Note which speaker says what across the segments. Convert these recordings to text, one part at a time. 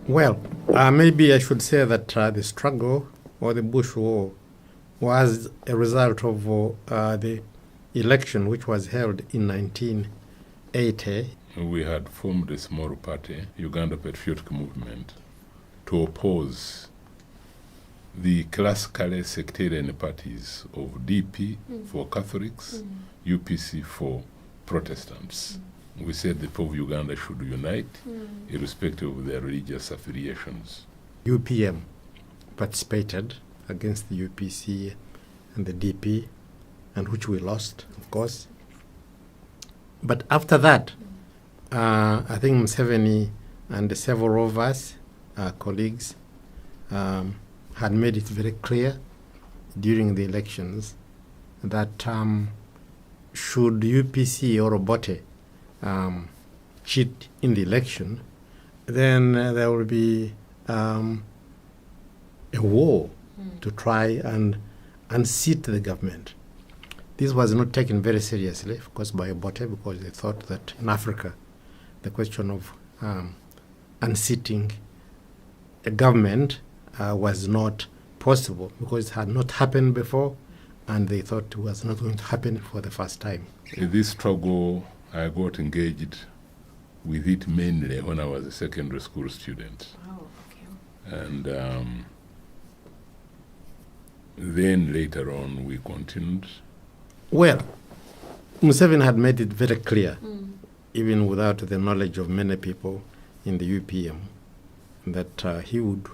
Speaker 1: Well, maybe I should say that the struggle or the Bush War was a result of the election which was held in 1980.
Speaker 2: We had formed a small party, Uganda Patriotic Movement, to oppose the classically sectarian parties of DP for Catholics, UPC for Protestants. We said the people of Uganda should unite, irrespective of their religious affiliations.
Speaker 1: UPM participated against the UPC and the DP, and which we lost, of course. But after that, I think Museveni and several of us, colleagues, had made it very clear during the elections that should UPC or Obote cheat in the election, then there will be a war to try and unseat the government. This was not taken very seriously, of course, by Obote, because they thought that in Africa, the question of unseating a government was not possible, because it had not happened before, and they thought it was not going to happen for the first time.
Speaker 2: In this struggle, I got engaged with it mainly when I was a secondary school student.
Speaker 3: Oh, okay.
Speaker 2: And then later on, we continued.
Speaker 1: Well, Museveni had made it very clear, even without the knowledge of many people in the UPM, that he would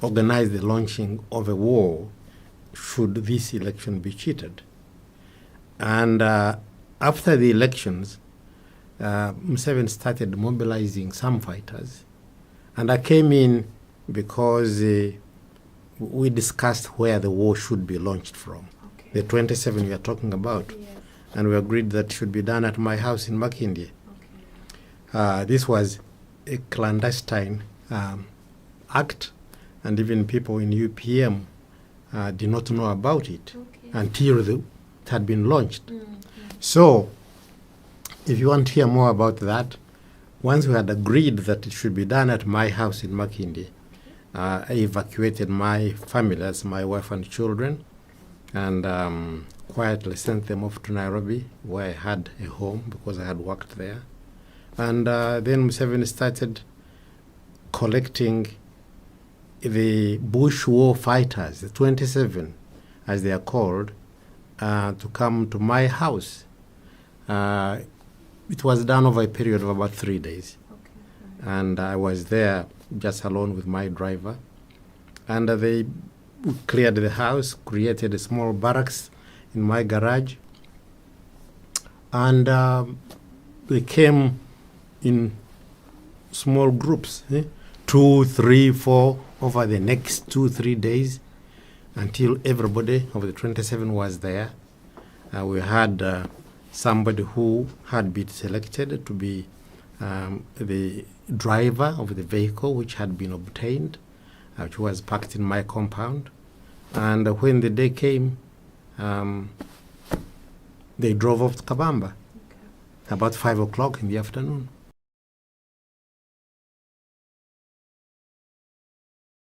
Speaker 1: organize the launching of a war should this election be cheated. And after the elections, Museveni started mobilizing some fighters. And I came in because we discussed where the war should be launched from.
Speaker 3: Okay.
Speaker 1: The 27 we are talking about.
Speaker 3: Yes.
Speaker 1: And we agreed that it should be done at my house in Makindye.
Speaker 3: Okay.
Speaker 1: This was a clandestine act, and even people in UPM did not know about it until it had been launched. So, if you want to hear more about that, once we had agreed that it should be done at my house in Makindye, I evacuated my family, that's my wife and children, and quietly sent them off to Nairobi, where I had a home because I had worked there. And then Museveni started collecting the Bush War fighters, the 27, as they are called, to come to my house. It was done over a period of about 3 days.
Speaker 3: Okay.
Speaker 1: And I was there just alone with my driver. And they cleared the house, created a small barracks in my garage. And they came in small groups, 2, 3, 4, over the next 2-3 days, until everybody of the 27 was there. We had somebody who had been selected to be the driver of the vehicle which had been obtained, which was parked in my compound. And when the day came, they drove off to Kabamba about 5 o'clock in the afternoon.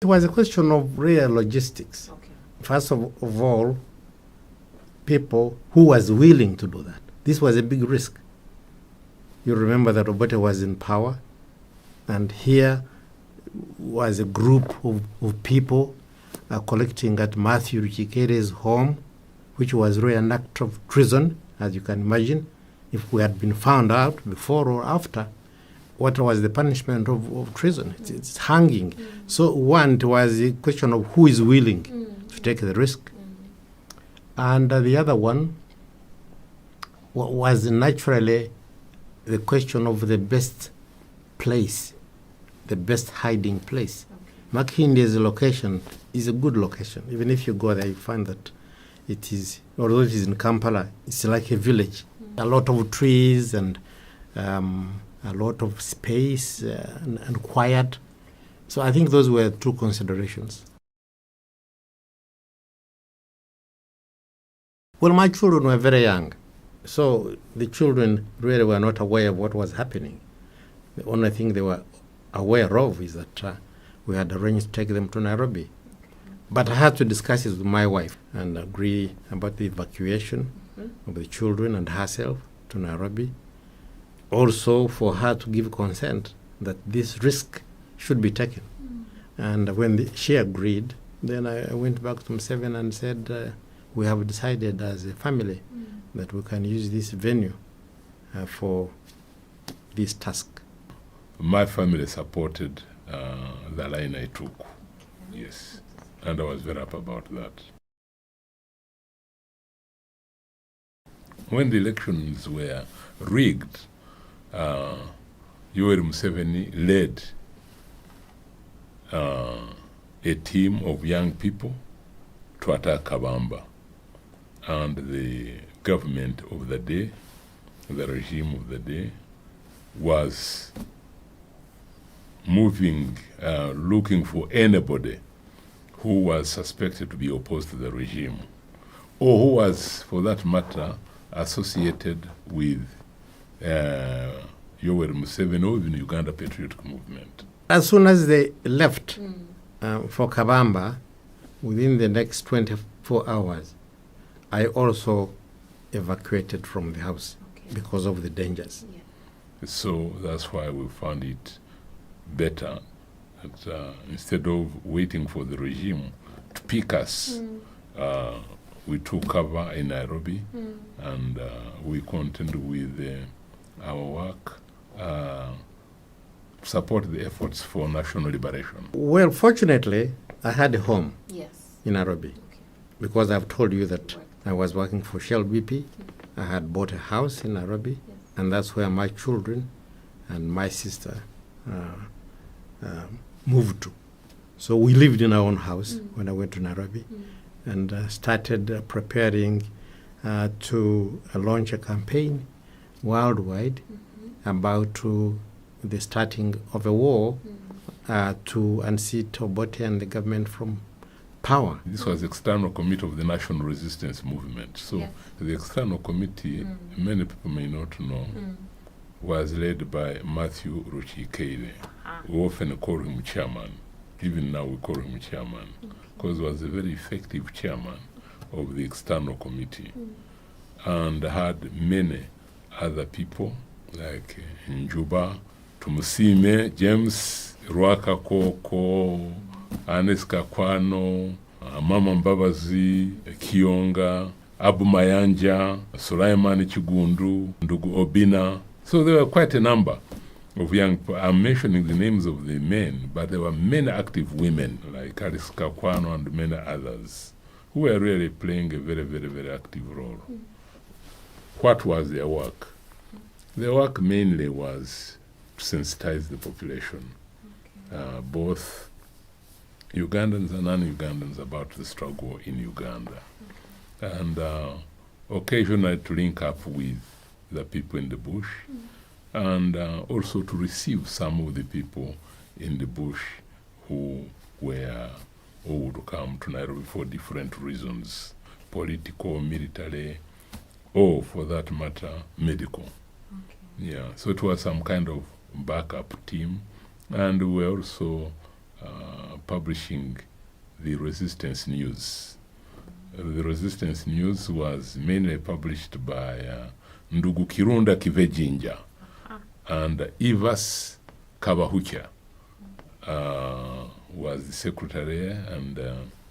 Speaker 1: It was a question of real logistics.
Speaker 3: Okay.
Speaker 1: First of all, people who was willing to do that. This was a big risk. You remember that Obote was in power, and here was a group of people collecting at Matthew Rukikaire's home, which was really an act of treason, as you can imagine. If we had been found out before or after, what was the punishment of treason? It's hanging. So one, it was a question of who is willing to take the risk. And the other one was naturally the question of the best place, the best hiding place. Makindye's location is a good location. Even if you go there, you find that it is, although it is in Kampala, it's like a village. A lot of trees and a lot of space and quiet. So I think those were two considerations. Well, my children were very young, so the children really were not aware of what was happening. The only thing they were aware of is that we had arranged to take them to Nairobi. But I had to discuss it with my wife and agree about the evacuation of the children and herself to Nairobi. Also for her to give consent that this risk should be taken. And when she agreed, then I went back to Museveni and said, we have decided as a family that we can use this venue for this task.
Speaker 2: My family supported the line I took, yes, and I was very happy about that. When the elections were rigged, Yoweri Museveni led a team of young people to attack Kabamba, and the government of the day, the regime of the day, was moving, looking for anybody who was suspected to be opposed to the regime, or who was, for that matter, associated with Yoweri Museveni or even Uganda Patriotic Movement.
Speaker 1: As soon as they left for Kabamba, within the next 24 hours, I also evacuated from the house because of the dangers.
Speaker 3: Yeah.
Speaker 2: So that's why we found it better that instead of waiting for the regime to pick us, we took cover in Nairobi and we continued with our work, support the efforts for national liberation.
Speaker 1: Well, fortunately, I had a home
Speaker 3: Yes.
Speaker 1: in Nairobi
Speaker 3: Okay.
Speaker 1: because I've told you that I was working for Shell BP. I had bought a house in Nairobi,
Speaker 3: Yes.
Speaker 1: and that's where my children and my sister moved to. So we lived in our own house when I went to Nairobi and started preparing to launch a campaign worldwide about the starting of a war to unseat Obote and the government from power.
Speaker 2: This was the external committee of the National Resistance Movement. So
Speaker 3: Yes.
Speaker 2: the external committee, many people may not know, was led by Matthew Rukikaire. We often call him chairman. Even now we call him chairman because he was a very effective chairman of the external committee and had many other people like Njuba, Tumusime, James, Ruhakana, Anes Kakwano, Mama Mbabazi, Kionga, Abu Mayanja, Sulaiman Chigundu, Ndugu Obina. So there were quite a number of young people. I'm mentioning the names of the men, but there were many active women like Anis Kakwano and many others who were really playing a very, very, very active role. What was their work? Their work mainly was to sensitize the population, both Ugandans and non-Ugandans, about the struggle in Uganda. And occasionally to link up with the people in the bush and also to receive some of the people in the bush who would come to Nairobi for different reasons, political, military, or for that matter, medical. Yeah, so it was some kind of backup team, and we were also publishing the Resistance News. The Resistance News was mainly published by Ndugu Kirunda Kivejinja and Ivas Kabahucha was the secretary, and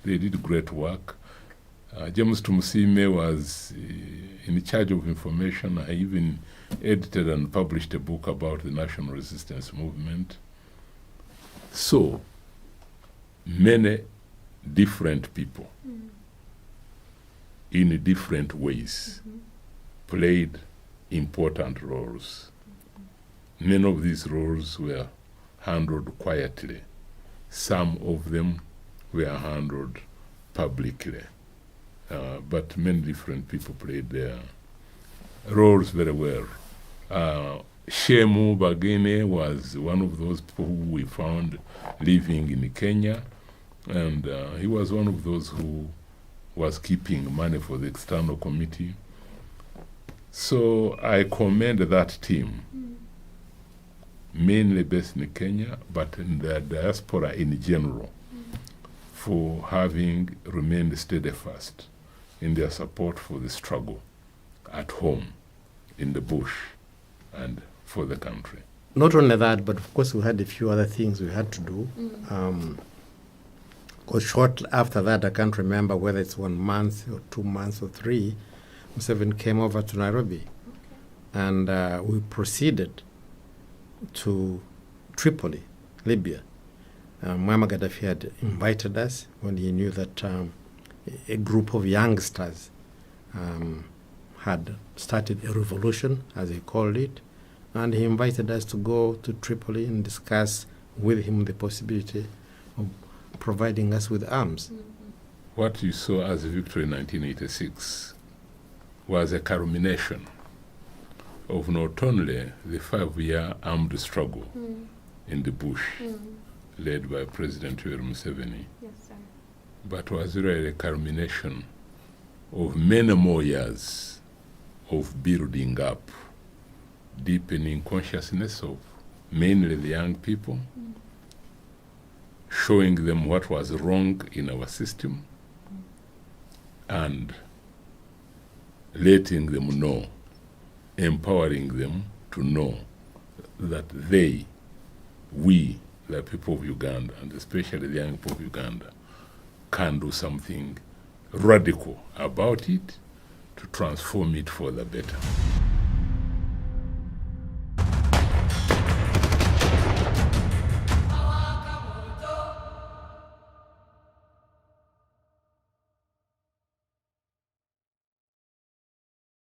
Speaker 2: they did great work. James Tumusime was in charge of information. I even edited and published a book about the National Resistance Movement. So, many different people in different ways played important roles. Many of these roles were handled quietly. Some of them were handled publicly. But many different people played their roles very well. Shemu Bagene was one of those people who we found living in Kenya, and he was one of those who was keeping money for the external committee. So I commend that team mainly based in Kenya, but in the diaspora in general, for having remained steadfast in their support for the struggle at home, in the bush, and for the country.
Speaker 1: Not only that, but of course we had a few other things we had to do. Because shortly after that, I can't remember whether it's 1 month or 2 months or 3, Museveni came over to Nairobi. And we proceeded to Tripoli, Libya. Muammar Gaddafi had invited us when he knew that a group of youngsters had started a revolution, as he called it, and he invited us to go to Tripoli and discuss with him the possibility of providing us with arms.
Speaker 2: What you saw as a victory in 1986 was a culmination of not only the 5-year armed struggle in the bush led by President Yoweri Museveni,
Speaker 3: Yes, sir.
Speaker 2: but was really a culmination of many more years of building up, deepening consciousness of mainly the young people, showing them what was wrong in our system, and letting them know, empowering them to know that we, the people of Uganda, and especially the young people of Uganda, can do something radical about it to transform it for the better.